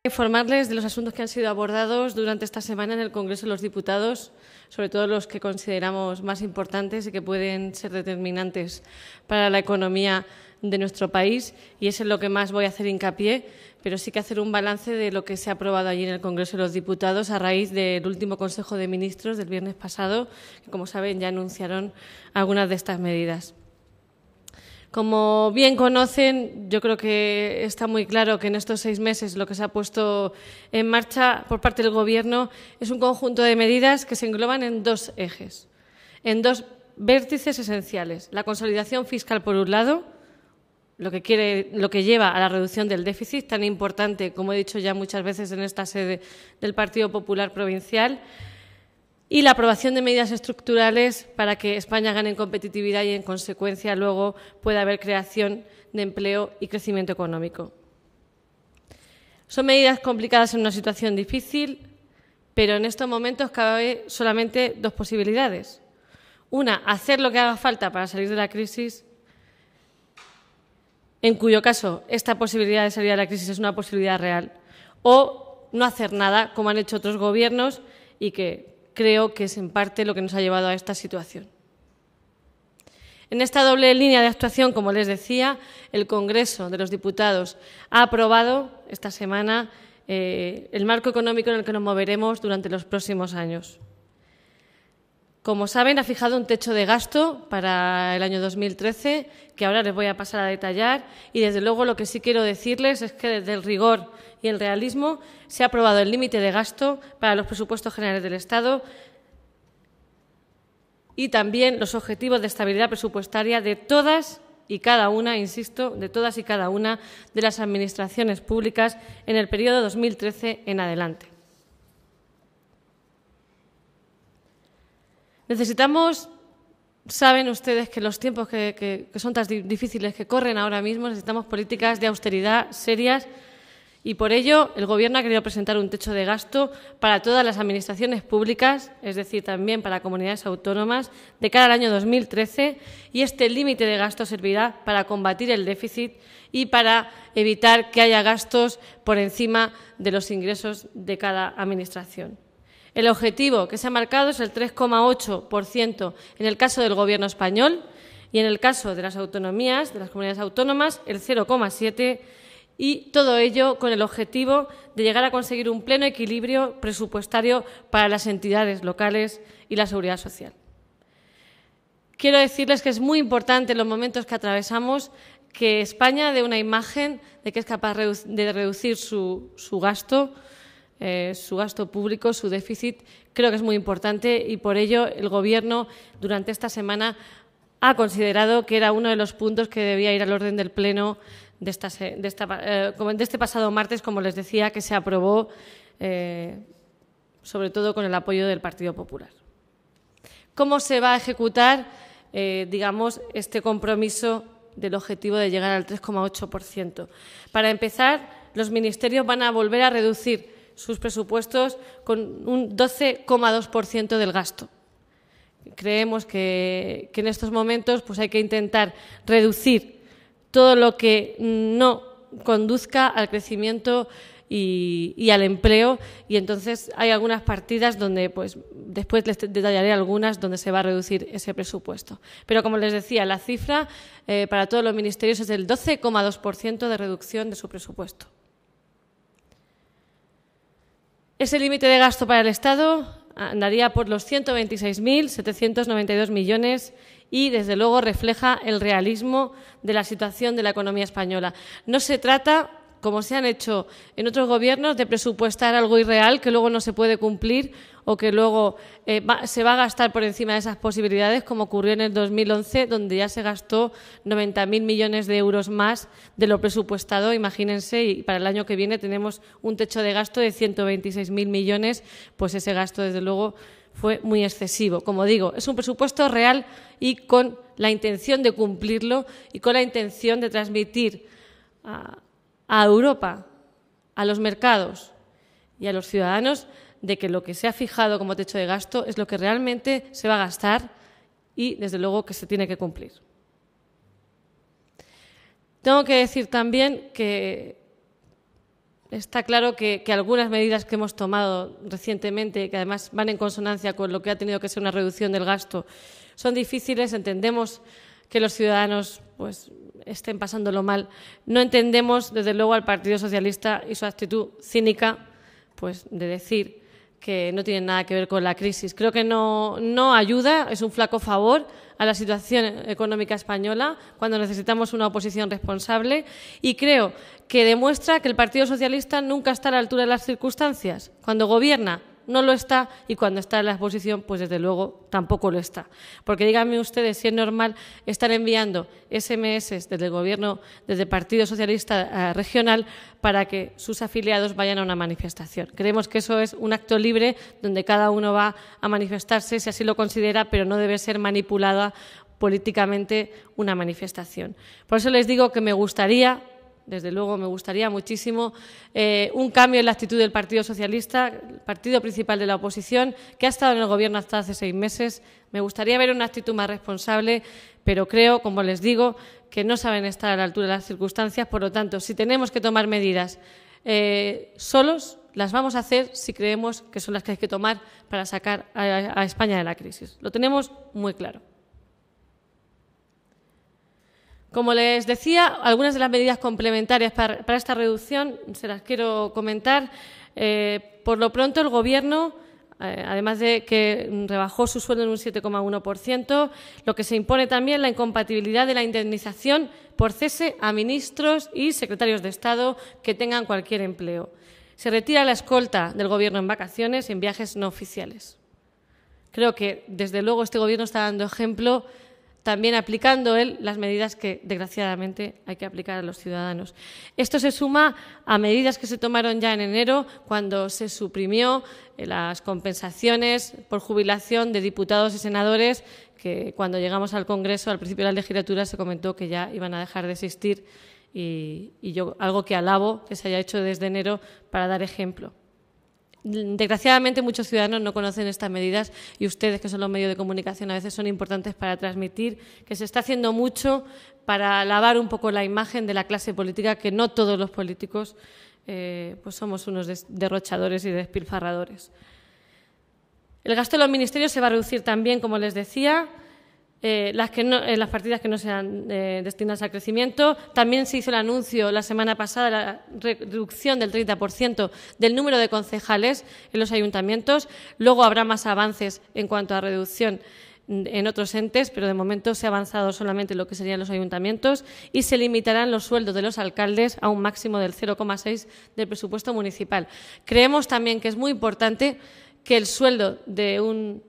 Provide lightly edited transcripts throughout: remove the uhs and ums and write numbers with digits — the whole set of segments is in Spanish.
Informarles de los asuntos que han sido abordados durante esta semana en el Congreso de los Diputados, sobre todo los que consideramos más importantes y que pueden ser determinantes para la economía de nuestro país, y es en lo que más voy a hacer hincapié, pero sí que hacer un balance de lo que se ha aprobado allí en el Congreso de los Diputados a raíz del último Consejo de Ministros del viernes pasado, que, como saben, ya anunciaron algunas de estas medidas. Como bien conocen, yo creo que está muy claro que en estos 6 meses lo que se ha puesto en marcha por parte del Gobierno es un conjunto de medidas que se engloban en 2 ejes, en 2 vértices esenciales. La consolidación fiscal, por un lado, lo que lleva a la reducción del déficit, tan importante, como he dicho ya muchas veces en esta sede del Partido Popular Provincial, y la aprobación de medidas estructurales para que España gane en competitividad y, en consecuencia, luego pueda haber creación de empleo y crecimiento económico. Son medidas complicadas en una situación difícil, pero en estos momentos cabe solamente 2 posibilidades. Una, hacer lo que haga falta para salir de la crisis, en cuyo caso esta posibilidad de salir de la crisis es una posibilidad real, o no hacer nada, como han hecho otros gobiernos y que creo que es en parte lo que nos ha llevado a esta situación. En esta doble línea de actuación, como les decía, el Congreso de los Diputados ha aprobado esta semana el marco económico en el que nos moveremos durante los próximos años. Como saben, ha fijado un techo de gasto para el año 2013, que ahora les voy a pasar a detallar, y desde luego lo que sí quiero decirles es que desde el rigor y el realismo se ha aprobado el límite de gasto para los presupuestos generales del Estado y también los objetivos de estabilidad presupuestaria de todas y cada una, insisto, de todas y cada una de las administraciones públicas en el periodo 2013 en adelante. Necesitamos, saben ustedes que los tiempos que son tan difíciles que corren ahora mismo, necesitamos políticas de austeridad serias y por ello el Gobierno ha querido presentar un techo de gasto para todas las administraciones públicas, es decir, también para comunidades autónomas, de cara al año 2013 y este límite de gasto servirá para combatir el déficit y para evitar que haya gastos por encima de los ingresos de cada administración. El objetivo que se ha marcado es el 3,8% en el caso del Gobierno español y en el caso de las autonomías, de las comunidades autónomas, el 0,7%, y todo ello con el objetivo de llegar a conseguir un pleno equilibrio presupuestario para las entidades locales y la seguridad social. Quiero decirles que es muy importante en los momentos que atravesamos que España dé una imagen de que es capaz de reducir su gasto público, su déficit. Creo que es muy importante y por ello el Gobierno durante esta semana ha considerado que era uno de los puntos que debía ir al orden del Pleno de este pasado martes, como les decía, que se aprobó sobre todo con el apoyo del Partido Popular. ¿Cómo se va a ejecutar, este compromiso del objetivo de llegar al 3,8%? Para empezar, los ministerios van a volver a reducir sus presupuestos con un 12,2% del gasto. Creemos que en estos momentos pues hay que intentar reducir todo lo que no conduzca al crecimiento y al empleo, y entonces hay algunas partidas donde, pues después les detallaré algunas donde se va a reducir ese presupuesto. Pero como les decía, la cifra para todos los ministerios es del 12,2% de reducción de su presupuesto. Ese límite de gasto para el Estado andaría por los 126.792 millones y, desde luego, refleja el realismo de la situación de la economía española. No se trata, como se han hecho en otros gobiernos, de presupuestar algo irreal que luego no se puede cumplir o que luego se va a gastar por encima de esas posibilidades, como ocurrió en el 2011, donde ya se gastó 90.000 millones de euros más de lo presupuestado, imagínense, y para el año que viene tenemos un techo de gasto de 126.000 millones, pues ese gasto, desde luego, fue muy excesivo. Como digo, es un presupuesto real y con la intención de cumplirlo y con la intención de transmitir a Europa, a los mercados y a los ciudadanos de que lo que se ha fijado como techo de gasto es lo que realmente se va a gastar y, desde luego, que se tiene que cumplir. Tengo que decir también que está claro que algunas medidas que hemos tomado recientemente, que además van en consonancia con lo que ha tenido que ser una reducción del gasto, son difíciles. Entendemos que los ciudadanos pues estén pasándolo mal. No entendemos, desde luego, al Partido Socialista y su actitud cínica pues de decir que no tienen nada que ver con la crisis. Creo que no ayuda, es un flaco favor a la situación económica española cuando necesitamos una oposición responsable, y creo que demuestra que el Partido Socialista nunca está a la altura de las circunstancias. Cuando gobierna no lo está, y cuando está en la oposición, pues desde luego tampoco lo está. Porque díganme ustedes si es normal estar enviando SMS desde el Gobierno, desde el Partido Socialista regional, para que sus afiliados vayan a una manifestación. Creemos que eso es un acto libre donde cada uno va a manifestarse si así lo considera, pero no debe ser manipulada políticamente una manifestación. Por eso les digo que me gustaría, desde luego me gustaría muchísimo, un cambio en la actitud del Partido Socialista, el partido principal de la oposición, que ha estado en el Gobierno hasta hace 6 meses. Me gustaría ver una actitud más responsable, pero creo, como les digo, que no saben estar a la altura de las circunstancias. Por lo tanto, si tenemos que tomar medidas solos, las vamos a hacer si creemos que son las que hay que tomar para sacar a España de la crisis. Lo tenemos muy claro. Como les decía, algunas de las medidas complementarias para esta reducción se las quiero comentar. Por lo pronto, el Gobierno, además de que rebajó su sueldo en un 7,1%, lo que se impone también la incompatibilidad de la indemnización por cese a ministros y secretarios de Estado que tengan cualquier empleo. Se retira la escolta del Gobierno en vacaciones y en viajes no oficiales. Creo que, desde luego, este Gobierno está dando ejemplo, también aplicando él las medidas que, desgraciadamente, hay que aplicar a los ciudadanos. Esto se suma a medidas que se tomaron ya en enero, cuando se suprimió las compensaciones por jubilación de diputados y senadores, que cuando llegamos al Congreso, al principio de la legislatura, se comentó que ya iban a dejar de existir, y yo algo que alabo que se haya hecho desde enero para dar ejemplo. Desgraciadamente, muchos ciudadanos no conocen estas medidas, y ustedes, que son los medios de comunicación, a veces son importantes para transmitir que se está haciendo mucho para lavar un poco la imagen de la clase política, que no todos los políticos pues somos unos derrochadores y despilfarradores. El gasto de los ministerios se va a reducir también, como les decía. Las partidas que no sean destinadas al crecimiento. También se hizo el anuncio la semana pasada de la reducción del 30% del número de concejales en los ayuntamientos. Luego habrá más avances en cuanto a reducción en otros entes, pero de momento se ha avanzado solamente en lo que serían los ayuntamientos, y se limitarán los sueldos de los alcaldes a un máximo del 0,6 del presupuesto municipal. Creemos también que es muy importante que el sueldo de un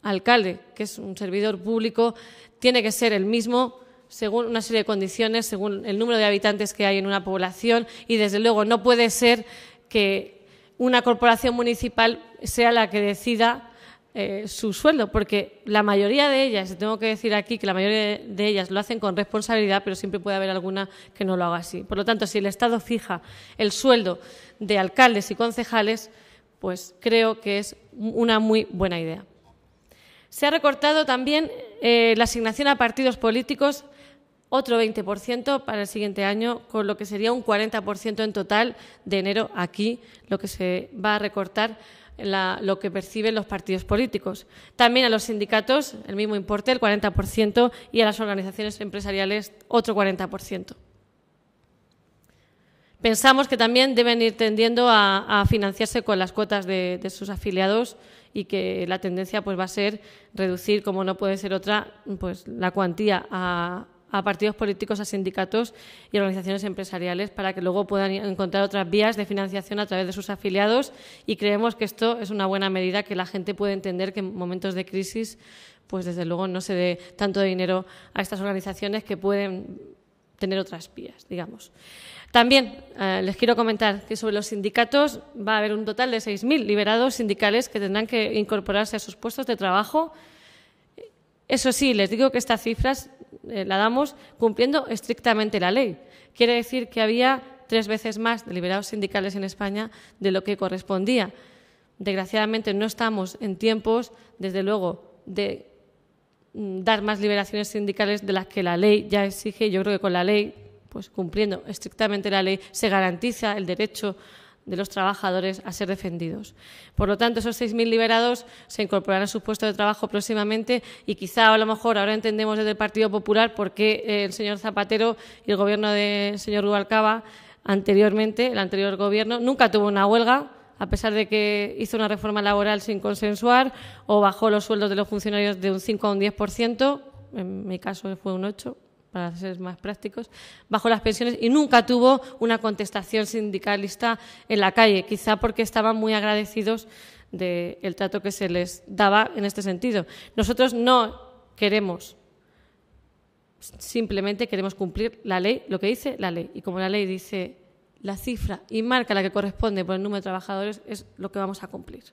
alcalde, que es un servidor público, tiene que ser el mismo según una serie de condiciones, según el número de habitantes que hay en una población, y desde luego no puede ser que una corporación municipal sea la que decida su sueldo, porque la mayoría de ellas, tengo que decir aquí que la mayoría de ellas lo hacen con responsabilidad, pero siempre puede haber alguna que no lo haga así. Por lo tanto, si el Estado fija el sueldo de alcaldes y concejales, pues creo que es una muy buena idea. Se ha recortado también la asignación a partidos políticos, otro 20% para el siguiente año, con lo que sería un 40% en total de enero aquí, lo que se va a recortar lo que perciben los partidos políticos. También a los sindicatos, el mismo importe, el 40%, y a las organizaciones empresariales, otro 40%. Pensamos que también deben ir tendiendo a financiarse con las cuotas de sus afiliados, y que la tendencia pues va a ser reducir, como no puede ser otra, pues la cuantía a partidos políticos, a sindicatos y organizaciones empresariales, para que luego puedan encontrar otras vías de financiación a través de sus afiliados, y creemos que esto es una buena medida, que la gente puede entender que en momentos de crisis pues desde luego no se dé tanto dinero a estas organizaciones, que pueden tener otras vías, digamos. También les quiero comentar que sobre los sindicatos va a haber un total de 6.000 liberados sindicales que tendrán que incorporarse a sus puestos de trabajo. Eso sí, les digo que estas cifras la damos cumpliendo estrictamente la ley. Quiere decir que había 3 veces más de liberados sindicales en España de lo que correspondía. Desgraciadamente no estamos en tiempos, desde luego, de dar más liberaciones sindicales de las que la ley ya exige. Yo creo que con la ley pues cumpliendo estrictamente la ley, se garantiza el derecho de los trabajadores a ser defendidos. Por lo tanto, esos 6.000 liberados se incorporarán a sus puestos de trabajo próximamente y quizá a lo mejor ahora entendemos desde el Partido Popular por qué el señor Zapatero y el gobierno del señor Rubalcaba anteriormente, el anterior gobierno, nunca tuvo una huelga, a pesar de que hizo una reforma laboral sin consensuar o bajó los sueldos de los funcionarios de un 5 a un 10%, en mi caso fue un 8%, para ser más prácticos, bajó las pensiones y nunca tuvo una contestación sindicalista en la calle, quizá porque estaban muy agradecidos del trato que se les daba en este sentido. Nosotros no queremos, simplemente queremos cumplir la ley, lo que dice la ley. Y como la ley dice la cifra y marca la que corresponde por el número de trabajadores, es lo que vamos a cumplir.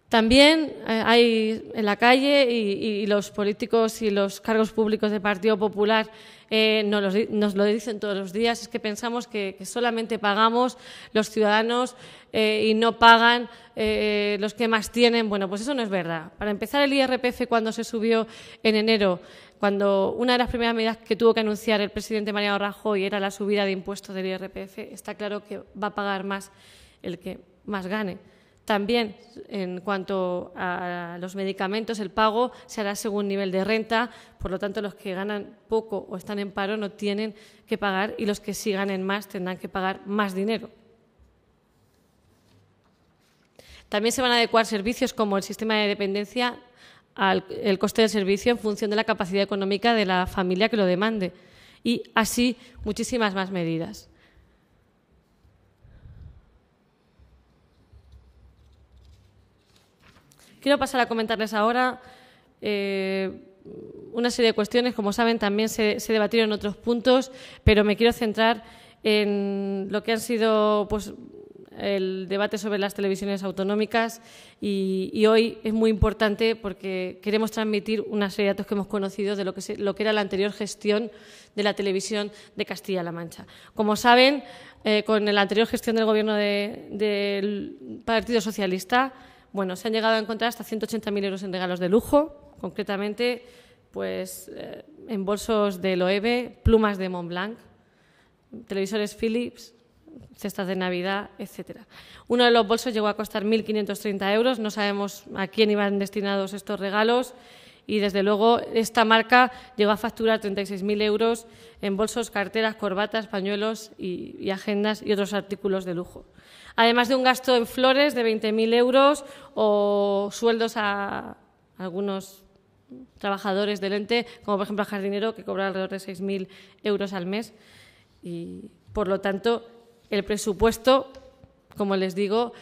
También hay en la calle y los políticos y los cargos públicos del Partido Popular nos lo dicen todos los días, es que pensamos que solamente pagamos los ciudadanos y no pagan los que más tienen. Bueno, pues eso no es verdad. Para empezar, el IRPF cuando se subió en enero, cuando una de las primeras medidas que tuvo que anunciar el presidente Mariano Rajoy era la subida de impuestos del IRPF, está claro que va a pagar más el que más gane. También, en cuanto a los medicamentos, el pago se hará según nivel de renta, por lo tanto, los que ganan poco o están en paro no tienen que pagar y los que sí ganen más tendrán que pagar más dinero. También se van a adecuar servicios como el sistema de dependencia al coste del servicio en función de la capacidad económica de la familia que lo demande y así muchísimas más medidas. Quiero pasar a comentarles ahora una serie de cuestiones. Como saben, también se debatieron otros puntos, pero me quiero centrar en lo que han sido pues, el debate sobre las televisiones autonómicas y hoy es muy importante porque queremos transmitir una serie de datos que hemos conocido de lo que era la anterior gestión de la televisión de Castilla-La Mancha. Como saben, con la anterior gestión del Gobierno del Partido Socialista, bueno, se han llegado a encontrar hasta 180.000 euros en regalos de lujo, concretamente pues, en bolsos de Loewe, plumas de Montblanc, televisores Philips, cestas de Navidad, etcétera. Uno de los bolsos llegó a costar 1.530 euros, no sabemos a quién iban destinados estos regalos y, desde luego, esta marca llegó a facturar 36.000 euros en bolsos, carteras, corbatas, pañuelos y agendas y otros artículos de lujo. Además de un gasto en flores de 20.000 euros o sueldos a algunos trabajadores del ente, como por ejemplo al jardinero, que cobra alrededor de 6.000 euros al mes. Y, por lo tanto, el presupuesto, como les digo,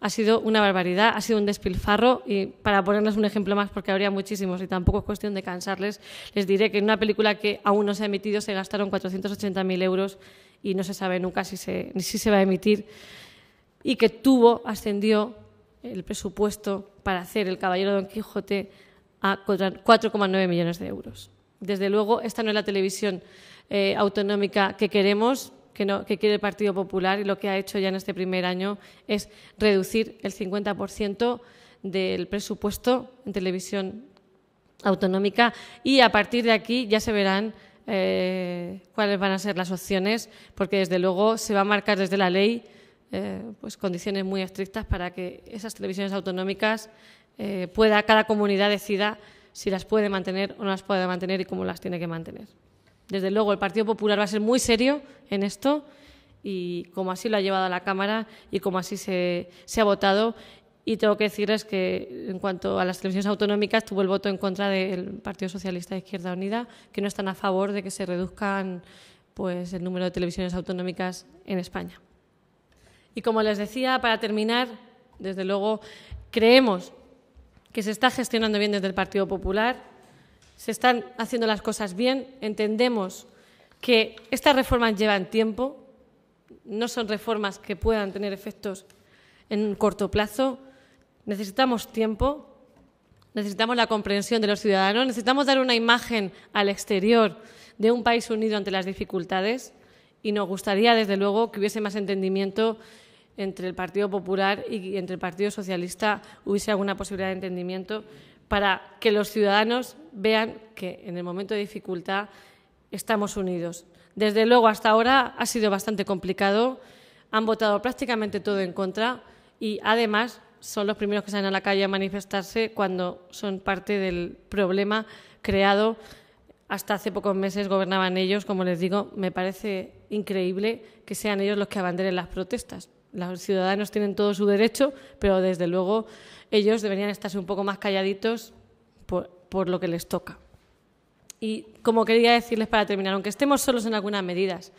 ha sido una barbaridad, ha sido un despilfarro. Y para ponerles un ejemplo más, porque habría muchísimos y tampoco es cuestión de cansarles, les diré que en una película que aún no se ha emitido se gastaron 480.000 euros y no se sabe nunca ni si se va a emitir, y que ascendió el presupuesto para hacer El Caballero Don Quijote a 4,9 millones de euros. Desde luego, esta no es la televisión autonómica que queremos, que quiere el Partido Popular, y lo que ha hecho ya en este primer año es reducir el 50% del presupuesto en televisión autonómica y a partir de aquí ya se verán cuáles van a ser las opciones, porque desde luego se va a marcar desde la ley pues condiciones muy estrictas para que esas televisiones autonómicas cada comunidad decida si las puede mantener o no las puede mantener y cómo las tiene que mantener. Desde luego el Partido Popular va a ser muy serio en esto y como así lo ha llevado a la Cámara y como así se ha votado. Y tengo que decirles que en cuanto a las televisiones autonómicas tuvo el voto en contra del Partido Socialista de Izquierda Unida, que no están a favor de que se reduzcan pues, el número de televisiones autonómicas en España. Y como les decía, para terminar, desde luego creemos que se está gestionando bien desde el Partido Popular, se están haciendo las cosas bien, entendemos que estas reformas llevan tiempo, no son reformas que puedan tener efectos en un corto plazo. Necesitamos tiempo, necesitamos la comprensión de los ciudadanos, necesitamos dar una imagen al exterior de un país unido ante las dificultades y nos gustaría, desde luego, que hubiese más entendimiento entre el Partido Popular y entre el Partido Socialista, hubiese alguna posibilidad de entendimiento para que los ciudadanos vean que en el momento de dificultad estamos unidos. Desde luego, hasta ahora ha sido bastante complicado. Han votado prácticamente todo en contra y, además, son los primeros que salen a la calle a manifestarse cuando son parte del problema creado. Hasta hace pocos meses gobernaban ellos, como les digo. Me parece increíble que sean ellos los que abanderen las protestas. Los ciudadanos tienen todo su derecho, pero desde luego ellos deberían estarse un poco más calladitos por lo que les toca. Y como quería decirles para terminar, aunque estemos solos en algunas medidas,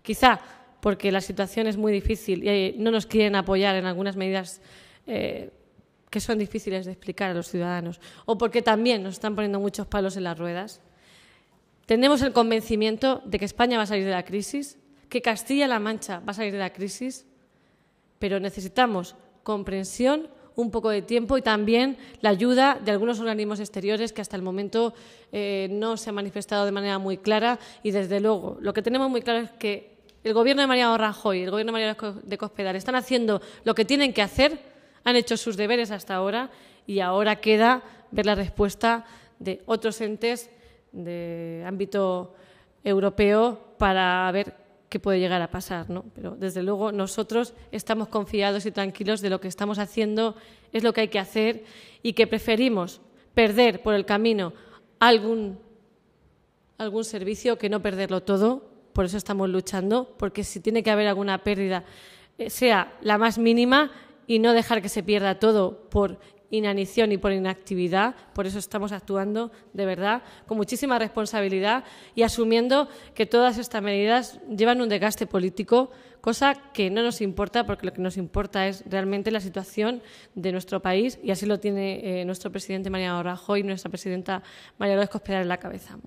quizá porque la situación es muy difícil y no nos quieren apoyar en algunas medidas que son difíciles de explicar a los ciudadanos, o porque también nos están poniendo muchos palos en las ruedas, tenemos el convencimiento de que España va a salir de la crisis, que Castilla-La Mancha va a salir de la crisis, pero necesitamos comprensión, un poco de tiempo y también la ayuda de algunos organismos exteriores que hasta el momento no se han manifestado de manera muy clara y, desde luego, lo que tenemos muy claro es que el Gobierno de Mariano Rajoy y el Gobierno de Mariano de Cospedal están haciendo lo que tienen que hacer, han hecho sus deberes hasta ahora y ahora queda ver la respuesta de otros entes de ámbito europeo para ver qué puede llegar a pasar, ¿no? Pero, desde luego, nosotros estamos confiados y tranquilos de lo que estamos haciendo, es lo que hay que hacer y que preferimos perder por el camino algún servicio que no perderlo todo. Por eso estamos luchando, porque si tiene que haber alguna pérdida, sea la más mínima y no dejar que se pierda todo por inanición y por inactividad. Por eso estamos actuando, de verdad, con muchísima responsabilidad y asumiendo que todas estas medidas llevan un desgaste político, cosa que no nos importa, porque lo que nos importa es realmente la situación de nuestro país, y así lo tiene nuestro presidente Mariano Rajoy y nuestra presidenta María Dolores Cospedal en la cabeza.